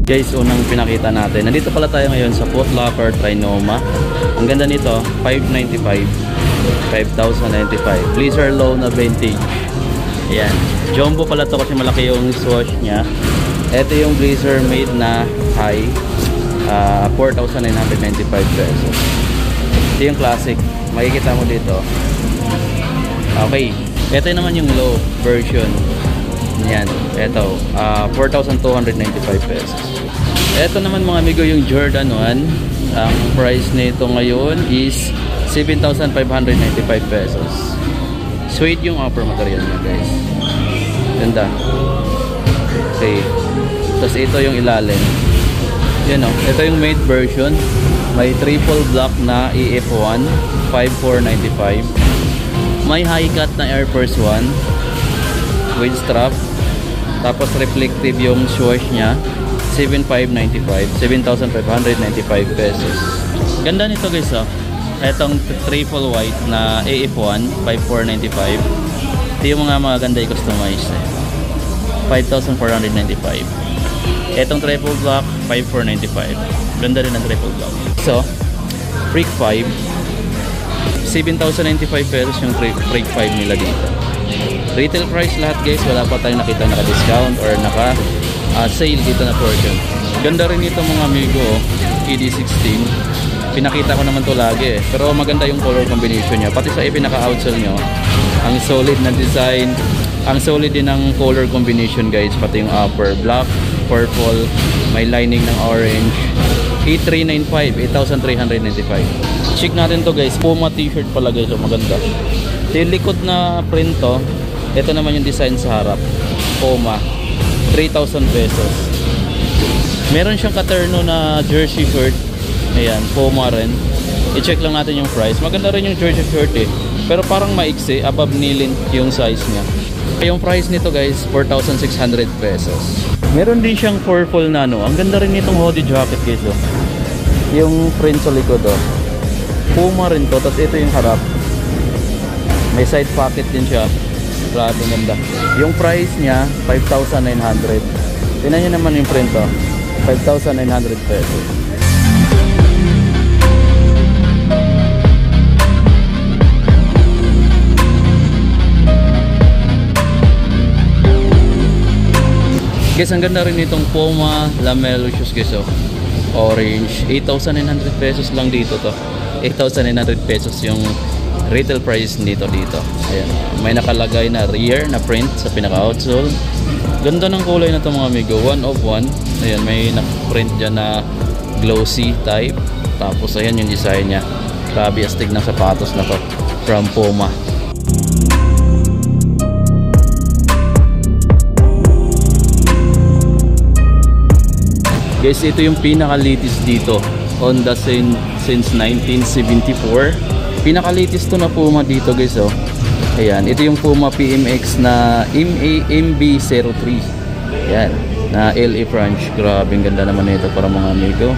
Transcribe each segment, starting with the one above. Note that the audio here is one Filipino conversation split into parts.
Guys, unang pinakita natin. Nandito pala tayo ngayon sa Foot Locker Trinoma. Ang ganda nito, 595. 5,095. Blizzard low na vintage. Ayan. Jumbo pala to kasi malaki yung swatch niya. Ito yung Blizzard made na high. 4,995 pesos. Ito yung classic. Makikita mo dito. Okay. Ito naman yung low version. Yan. Ito. 4,295 pesos. Ito naman mga amigo yung Jordan 1. Ang price nito ngayon is 7,595 pesos. Suede yung upper material niya guys. Ganda. Okay. Tapos ito yung ilalim. Yan o. Ito yung matte version. May triple block na EF1. 5,495. May high cut na Air Force 1. With strap. Tapos reflective yung swoosh niya. 7,595. 7,595 pesos. Ganda nito guys oh. Etong triple white na AF1 5,495. Ito yung mga maganda i-customize eh. 5,495. Etong triple block 5,495. Ganda rin ang triple block. So Freak 5 7,095 pesos yung Freak 5 nila dito. Retail price lahat guys. Wala pa tayong nakita naka-discount or naka-sale dito na portion. Ganda rin ito mga amigo ED16. Pinakita ko naman to lagi eh. Pero maganda yung color combination niya. Pati sa ipinaka-outsole nyo. Ang solid na design. Ang solid din ng color combination guys. Pati yung upper. Black, purple, may lining ng orange. 8,395. 8,395. Check natin to guys. Puma t-shirt pala guys. So maganda. Yung likod na print to. Ito naman yung design sa harap. Puma. 3,000 pesos. Meron siyang katerno na jersey shirt. Ayan, Puma rin. I-check lang natin yung price. Maganda rin yung jersey shirt eh. Pero parang maiksi, above knee yung size niya. Yung price nito guys, 4,600 pesos. Meron din siyang purple na ano. Ang ganda rin nitong hoodie jacket guys oh. Yung print sa likod oh. Puma rin to, tapos ito yung harap. May side pocket din siya. Grabe ganda. Yung price niya, 5,900. Tingnan nyo naman yung print oh. 5,900 pesos. Guys, ang ganda rin itong Puma Lamelo shoes guys oh. Orange. 8,900 pesos lang dito to. 8,900 pesos yung retail price nito dito. Ayan. May nakalagay na rear na print sa pinaka-outsole. Ganda ng kulay na to mga amigo. 1 of 1. Ayan, may naka-print dyan na glossy type. Tapos ayan yung design nya. Grabe astig ng sapatos na to from Puma. Guys, ito yung pinaka-latest dito. Honda since 1974. Pinaka-latest to na Puma dito guys oh. Ayan, ito yung Puma PMX na MB03. Ayan, na LA French. Grabe, ganda naman nito para mga amigo.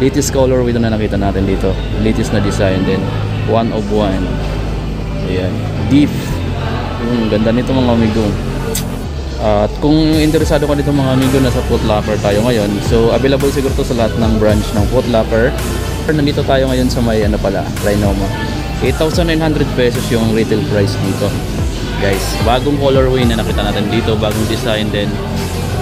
Latest colorway na nakita natin dito. Latest na design din. 1 of 1. Ayan, deep. Ganda nito mga amigo. At kung interesado ka dito mga amigo, nasa Foot Locker tayo ngayon. So available siguro to sa lahat ng branch ng Foot Locker. Nandito tayo ngayon sa may ano pala, Trinoma. 8,900 pesos yung retail price dito. Guys, bagong colorway na nakita natin dito, bagong design din.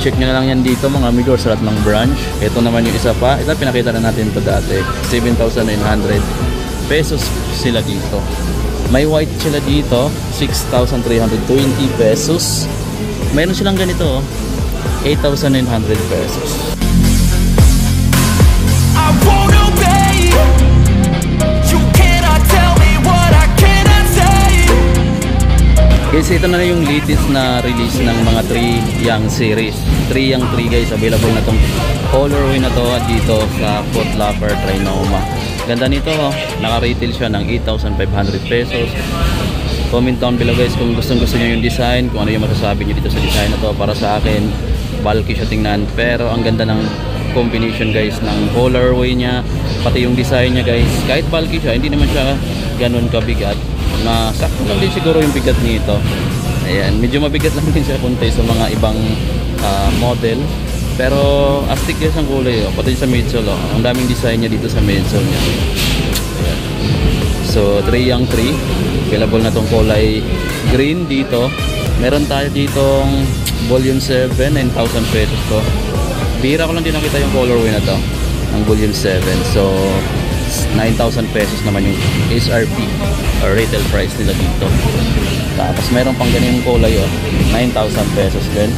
Check nyo na lang yan dito mga amigo sa lahat ng branch. Ito naman yung isa pa. Ito pinakita na natin ito dati. 7,900 pesos sila dito. May white sila dito, 6,320 pesos. Mayroon silang ganito, 8,900 pesos. I won't obey. You cannot tell me what I cannot say. Guys, ito na yung latest na release ng mga 3 Young series. 3 Young 3 guys, available na tong colorway na to dito sa Foot Locker Trinoma. Ganda nito, naka-retail siya ng 8,500 pesos. Comment down below guys kung gusto nyo yung design, kung ano yung masasabi nyo dito sa design na to. Para sa akin, bulky siya tingnan, pero ang ganda ng combination guys ng colorway nya, pati yung design nya guys. Kahit bulky siya, hindi naman siya ganun kabigat. Sakto lang din siguro yung bigat nito. Ayan, medyo mabigat lang din siya kumpara sa mga ibang model. Pero astig guys ang kulay oh. Pati sa midsole oh. Ang daming design niya dito sa midsole niya. Ayan. So 3 yang 3. Available na tong kulay green dito. Meron tayo ditong volume 7, 9,000 pesos to. Bihira ko lang din nakita yung colorway na to ng volume 7. So 9,000 pesos naman yung SRP or retail price nila dito. Tapos meron pang ganyan kulay oh, 9,000 pesos din.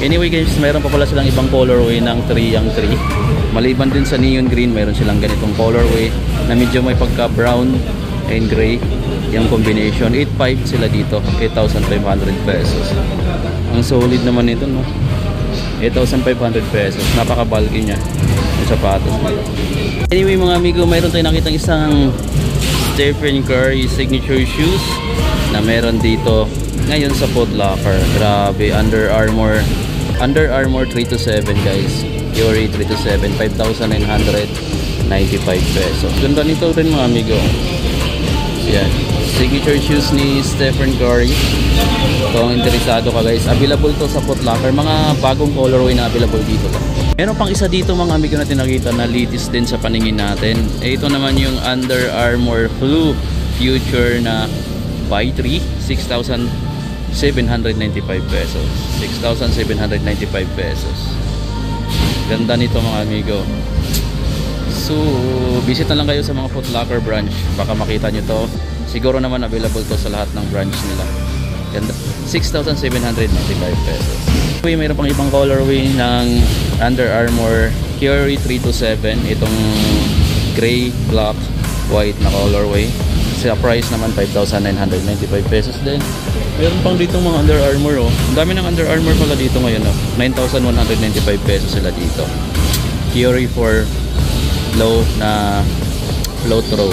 Anyway guys, meron pa pala silang ibang colorway ng 3 yang 3. Maliban din sa neon green, meron silang ganitong colorway na medyo may pagka brown and gray yung combination. 8,500 sila dito, 8,500 pesos. Ang solid naman nito no, 8,500 pesos. Napaka bulky niya yung sapatos nito. Anyway mga amigo, mayroon tayong nakitang isang Stephen Curry signature shoes na meron dito ngayon sa Foot Locker. Grabe, Under Armour 327 guys, Fury 327, 5,995 pesos. Ganda nito rin mga amigo. Yan, signature shoes ni Stephen Curry. Kung interesado ka guys, available to sa Foot Locker. Mga bagong colorway na available dito to. Meron pang isa dito mga amigo natin nakita na latest din sa paningin natin. Ito naman yung Under Armour Blue Future na buy 3, 6,795 pesos. 6,795 pesos. Ganda nito mga amigo. So, visit na lang kayo sa mga Foot Locker branch. Baka makita nyo to. Siguro naman available to sa lahat ng branch nila. Ganda. 6,795 pesos. Mayroon pang ibang colorway ng Under Armour Fury 327. Itong gray, black, white na colorway. Sa price naman 5,995 pesos din. Meron pang dito mga Under Armour oh. Ang dami ng Under Armour pala dito ngayon oh. 9,195 pesos sila dito. Fury 4 low na float row.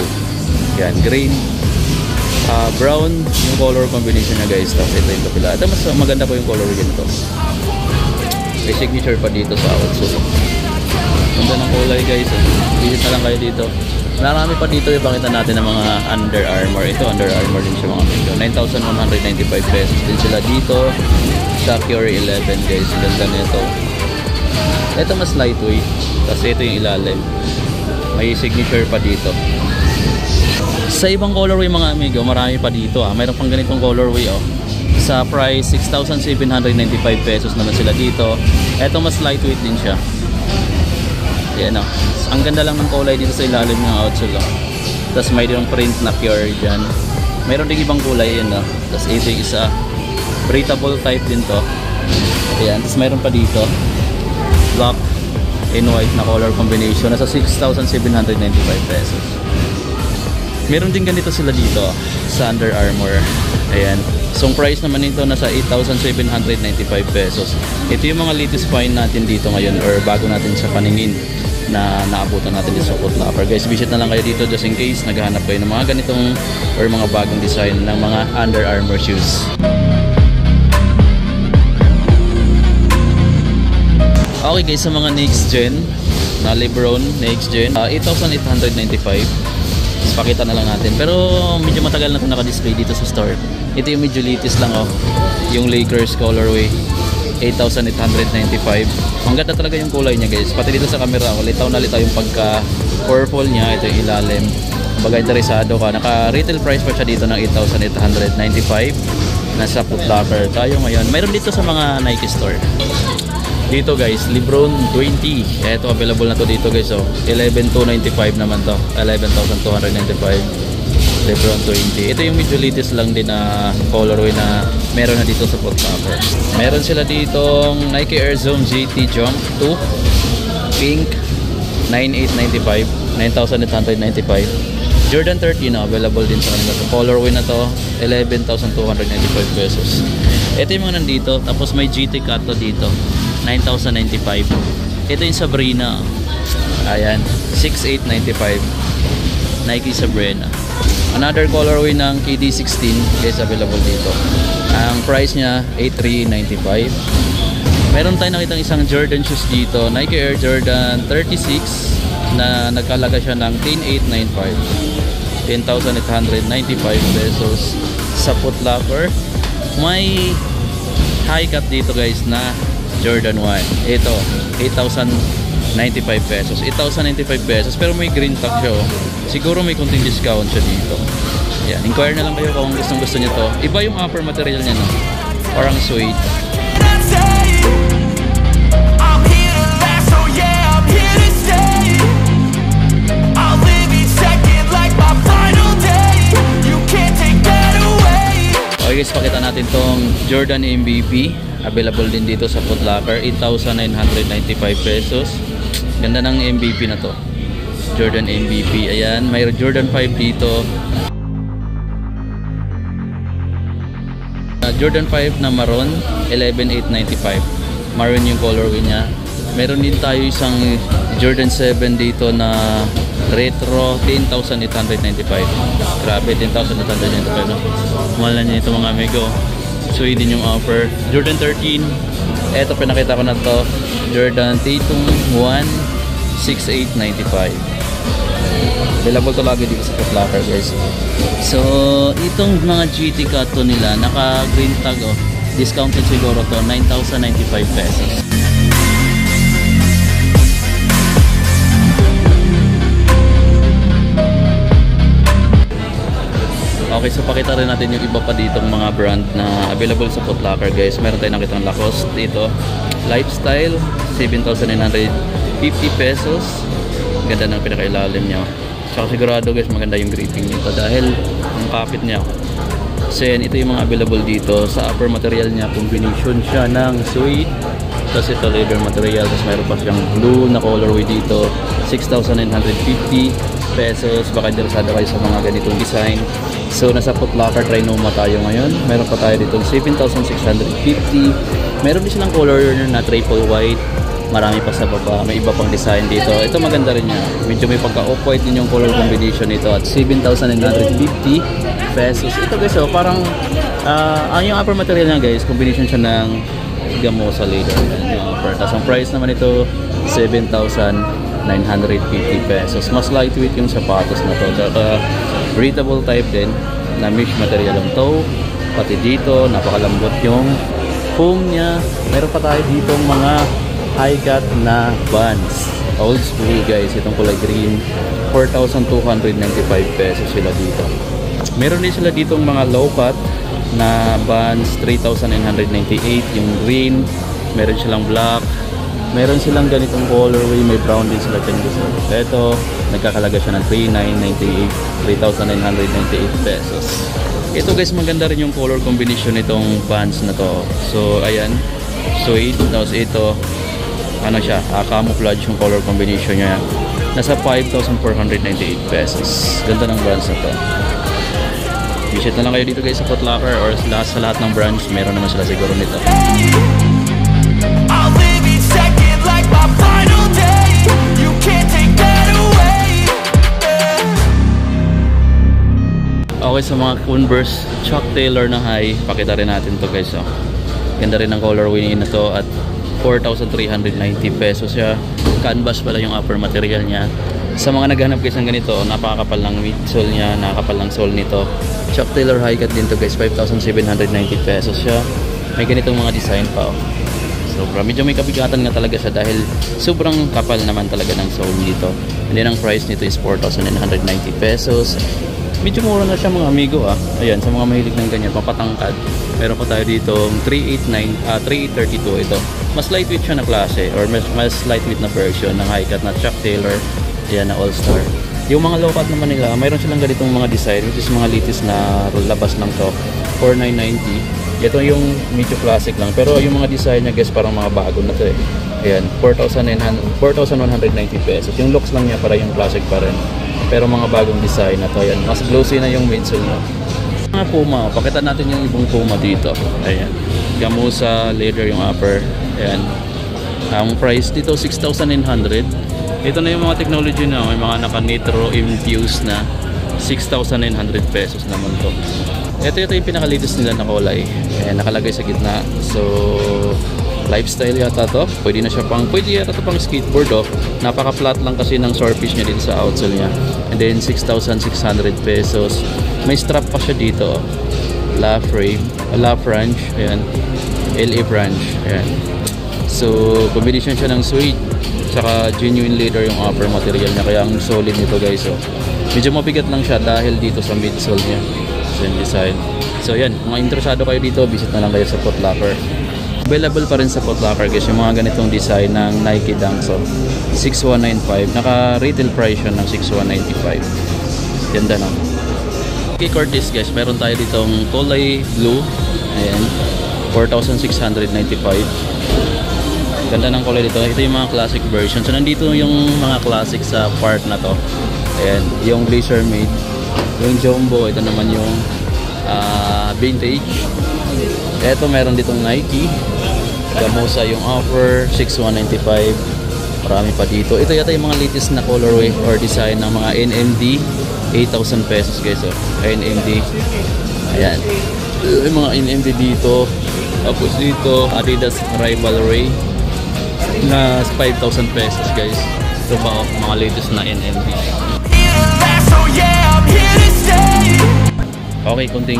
Yan, green, brown yung color combination niya guys. Tapos ito yung kapila. Ito mas maganda pa yung color ganito. May signature pa dito sa outsole. Ganda ng kulay guys. Visit na lang kayo dito. Marami pa dito ipakita natin ng mga Under Armour. Ito Under Armour din siya mga amigo. 9,195 pesos din sila dito sa Fury 11 guys. Ganda nito. Ito mas lightweight. Kasi ito yung ilalim. May signature pa dito. Sa ibang colorway mga amigo, marami pa dito Mayroon pang ganitong colorway oh. Sa price 6,795 pesos naman sila dito. Ito mas lightweight din siya. Yan oh. Ang ganda lang ng kulay dito sa ilalim ng outsole oh. Tapos may yung print na pure dyan. Mayroon din ibang kulay yun oh. Tapos ito yung isa breathable type din to. Ayan. Tapos mayroon pa dito black and white na color combination. Nasa 6,795 pesos. Meron din ganito sila dito sa Under Armour. Ayan. So ang price naman nito nasa 8,795 pesos. Ito yung mga latest find natin dito ngayon or bago natin sa paningin na naabutan natin dito sa Foot Locker. Guys, visit na lang kayo dito just in case naghahanap kayo ng mga ganitong or mga bagong design ng mga Under Armour shoes. Okay guys, sa mga next gen na Lebron next gen, 8,895. Pakita na lang natin. Pero medyo matagal na ito naka-display dito sa store. Ito yung medyo latest lang oh. Yung Lakers colorway 8,895. Ang ganda talaga yung kulay niya guys. Pati dito sa camera oh, litaw na litaw yung pagka purple niya. Ito yung ilalim. Baga interesado ka, naka retail price pa siya dito ng 8,895. Nasa Foot Locker tayo ngayon. Mayroon dito sa mga Nike store. Dito guys, Lebron 20. Ito available na to dito guys oh. 11,295 naman to. 11,295. Lebron 20. Ito yung medyo latest lang din na colorway na meron na dito sa Foot Locker. Meron sila ditong Nike Air Zoom GT Jump 2 pink 9,895. 9,895. Jordan 13 na available din sa kanila. So colorway na to 11,295 pesos. Ito yung mga nandito. Tapos may GT Cut to dito 9,095. Ito yung Sabrina. Ayan, 6,895. Nike Sabrina. Another colorway ng KD16 guys available dito. Ang price niya 8,395. Meron tayong nakitang isang Jordan shoes dito, Nike Air Jordan 36 na nagkalaga siya ng 10,895. 10,895 pesos sa Foot Locker. May high cut dito guys na Jordan 1. Ito, 8,095 pesos. 8,095 pesos pero may green tag siya. Oh. Siguro may konting discount siya dito. Yan, inquire na lang kayo kung gusto niyo to. Iba yung upper material niya, no? Parang suede. Okay guys, pakita natin tong Jordan MVP. Available din dito sa Foot Locker. 8,995 pesos. Ganda ng MVP na to. Jordan MVP. Ayan, may Jordan 5 dito. Jordan 5 na maroon, 11,895. Maroon yung colorway niya. Meron din tayo isang Jordan 7 dito na retro, 10,895. Grabe, 10,895, no? Mahal na niya ito mga amigo. So yun din yung offer. Jordan 13, eto pinakita ko na to, Jordan Tatum 1, 6,895. Available to lagi dito sa Foot Locker guys. So itong mga GT cut to nila, naka green tag, oh, discounted siguro to, 9,095 pesos. Okay, so pakita rin natin yung iba pa ditong mga brand na available sa Foot Locker guys. Meron tayong nakitang Lacoste dito. Lifestyle, 7,950 pesos. Ganda ng pinakailalim niya. Saka sigurado guys, maganda yung gripping nito dahil ang kapit niya. So yan, ito yung mga available dito. Sa upper material niya, combination siya ng suede. Tapos ito leather material. Tapos mayroon pa siyang blue na colorway dito. 6,950 pesos. Baka interesado kayo sa mga ganitong design. So nasa Foot Locker Trinoma tayo ngayon. Meron pa tayo dito 7,650. Meron din silang color na triple white. Marami pa sa baba. May iba pang design dito. Ito maganda rin niya. Medyo may pagka off-white din yung color combination nito at 7,950 pesos. Ito guys, oh, parang ang yung upper material niya guys, combination siya ng gamosa leather. Yung upper. Tapos ang price naman ito 7,950 pesos. Mas lightweight yung sapatos na to. Tsaka breathable type din na mesh material ang toe. Pati dito napakalambot yung foam niya. Meron pa tayo dito mga high cut na Vans old school guys. Itong kulay green, 4,295 pesos sila dito. Meron din sila ditong mga low cut na Vans, 3,998 yung green. Meron silang black. Meron silang ganitong colorway, may brown din sila dyan gusto. Ito, nagkakalaga siya ng 3,998 pesos. Ito guys, maganda rin yung color combination nitong Vans na to. So, ayan, suede. Tapos ito, ano siya, camouflage yung color combination niya. Nasa 5,498 pesos. Ganda ng Vans na to. Visit na lang kayo dito guys sa Foot Locker or sa lahat ng branch. Meron naman sila siguro nito. Okay, sa mga Converse Chuck Taylor na high, pakita rin natin to guys. Oh. Ganda rin ang colorway na to at 4,390 pesos siya. Canvas pala yung upper material niya. Sa mga naghanap guys ng ganito, napakakapal ng midsole niya, nakakapal ng sole nito. Chuck Taylor high cut din to guys, 5,790 pesos siya. May ganitong mga design pa. Oh. So, medyo may kabigatan nga talaga siya dahil sobrang kapal naman talaga ng sole dito. And then ang price nito is 4,990 pesos. Medyo mura na siya mga amigo ah. Ayan, sa mga mahilig ng ganyan, papatangkad. Meron pa tayo dito 3832 ito. Mas lightweight siya na klase or mas lightweight na version ng high cut na Chuck Taylor. Ayan na all-star. Yung mga low cut naman nila, mayroon silang ganitong mga design which is mga latest na labas lang to. 4,990. Ito yung medyo classic lang. Pero yung mga design niya guys parang mga bago na to eh. Ayan, 4,190 pesos. Yung looks lang niya para yung classic pa rin. Pero mga bagong design na to, ayan. Mas glossy na yung midsole niya. Mga Puma, pakita natin yung ibang Puma dito. Ayan. Gamusa, leather yung upper. Ayan. Ang price dito, 6,900. Ito na yung mga technology na. May mga naka-nitro infused na 6,900 pesos naman to. Ito yung pinaka-latest nila na kulay. Ayan, nakalagay sa gitna. So, lifestyle yata to. Pwede yata to pang skateboard oh. Napaka-flat lang kasi ng surface niya dito sa outsole niya. And then 6,600 pesos. May strap pa siya dito oh. La frame, la branch, ayan. LA branch, ayan. So combination siya ng suede tsaka genuine leather yung upper material niya, kaya ang solid nito guys. So medyo mabigat lang siya dahil dito sa midsole niya. So yung design. So yan, kung interesado kayo dito, visit na lang kayo sa Foot Locker. Available pa rin sa Foot Locker guys yung mga ganitong design ng Nike Dunk. So 6195, naka retail price siya ng 6195. Ganda no. Okay, Curtis guys, meron tayo ditong kulay blue. Ayan, 4,695. Ganda ng kulay dito. Ito yung mga classic version. So nandito yung mga classic sa part na to. Ayan, yung Blazer Made, yung Jumbo, ito naman yung vintage. Ito meron ditong Nike Gamusa, yung offer 6,195. Marami pa dito. Ito yata yung mga latest na colorway or design ng mga NMD, 8,000 pesos guys. So NMD, ayan, yung mga NMD dito. Tapos dito Adidas Rivalry na 5,000 pesos guys. Ito pa mga latest na NMD. Okay, kunting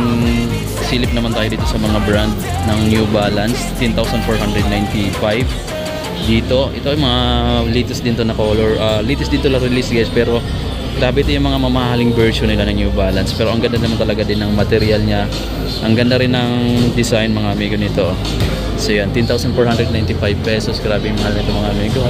silip naman tayo dito sa mga brand ng New Balance. 10,495 dito. Ito yung mga latest din to na color. Latest dito lang release guys, pero grabe ito yung mga mamahaling version nila ng New Balance. Pero ang ganda naman talaga din ng material niya. Ang ganda rin ng design mga amigo nito. So yan, 10,495 pesos. Grabe yung mahal nito mga amigo.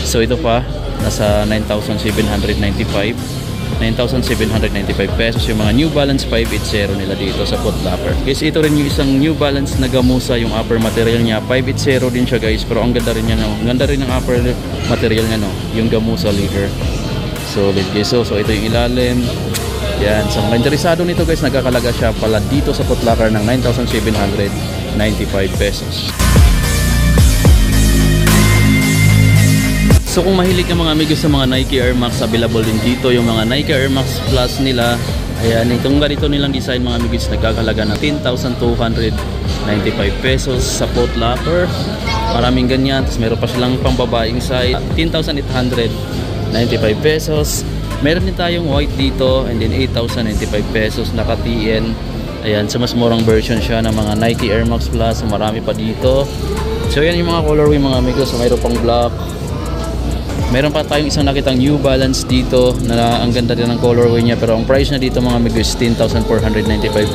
So ito pa, nasa 9,795. 9,795 pesos yung mga New Balance 580 nila dito sa Foot Locker. Guys, ito rin yung isang New Balance na Gamusa, yung upper material niya. 580 din siya guys, pero ang ganda rin niya, no? Ang ganda rin ng upper material niya, no? Yung Gamusa leather. Solid guys. So ito yung ilalim. Yan, sa mga interesado nito guys, nagkakalaga siya pala dito sa Foot Locker ng 9,795 pesos. So kung mahilig ka mga amigo sa mga Nike Air Max, available din dito yung mga Nike Air Max Plus nila. Ayan, itong ganito nilang design mga amigo, nagkakalaga ng 10,295 pesos sa Foot Locker. Maraming ganyan. Tapos meron pa silang pambabaing size, 10,895 pesos. Meron din tayong white dito, and then 8,095 pesos naka TN. Ayan, so mas murang version siya ng mga Nike Air Max Plus. So marami pa dito. So yan yung mga colorway mga amigo. So mayroon pang black. Meron pa tayong isang nakitang New Balance dito na ang ganda din ng colorway niya, pero ang price na dito mga amigo is 10,495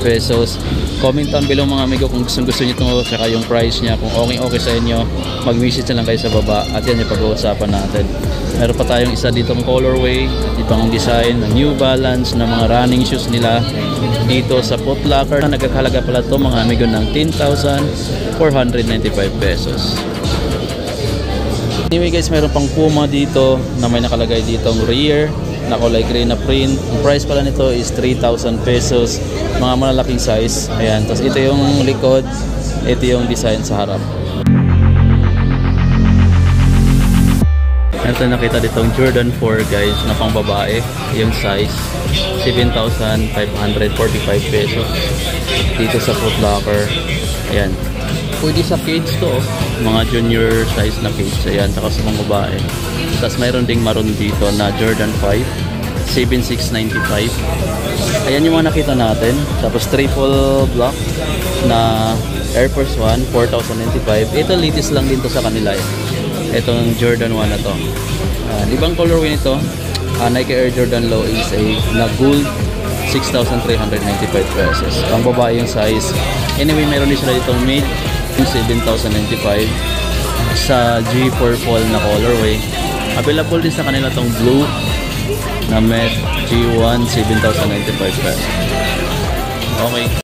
pesos. Comment down below mga amigo kung gusto niyo ito, saka yung price niya. Kung okay sa inyo, mag-visit na lang kayo sa baba at yan yung pag-uusapan natin. Meron pa tayong isa ditong colorway, itong design ng New Balance na mga running shoes nila dito sa Foot Locker. Nagkakalaga pala ito mga amigo ng 10,495 pesos. Anyway guys, meron pang Puma dito na may nakalagay ditong rear na kulay gray na print. Ang price pala nito is 3,000 pesos. Mga malalaking size. Ayan, tapos ito yung likod, ito yung design sa harap. Ito nakita ditong Jordan 4 guys na pang babae. Yung size 7,545 pesos dito sa Foot Locker. Ayan, pwede sa kids to, mga junior size na kids. Ayan, saka sa mga babae. Tapos mayroon ding maroon dito na Jordan 5 7,695. Ayan yung mga nakita natin. Tapos triple block na Air Force 1 4,095. Ito latest lang din to sa kanila eh. Itong Jordan 1 na to. Ibang colorway nito, Nike Air Jordan Low is a na gold, 6,395 pesos. Ang babae yung size. Anyway, meron din sila ditong mid 7,095 sa G purple na colorway. Available din sa kanila tong blue na Met G1 7,095 pesos. Okay.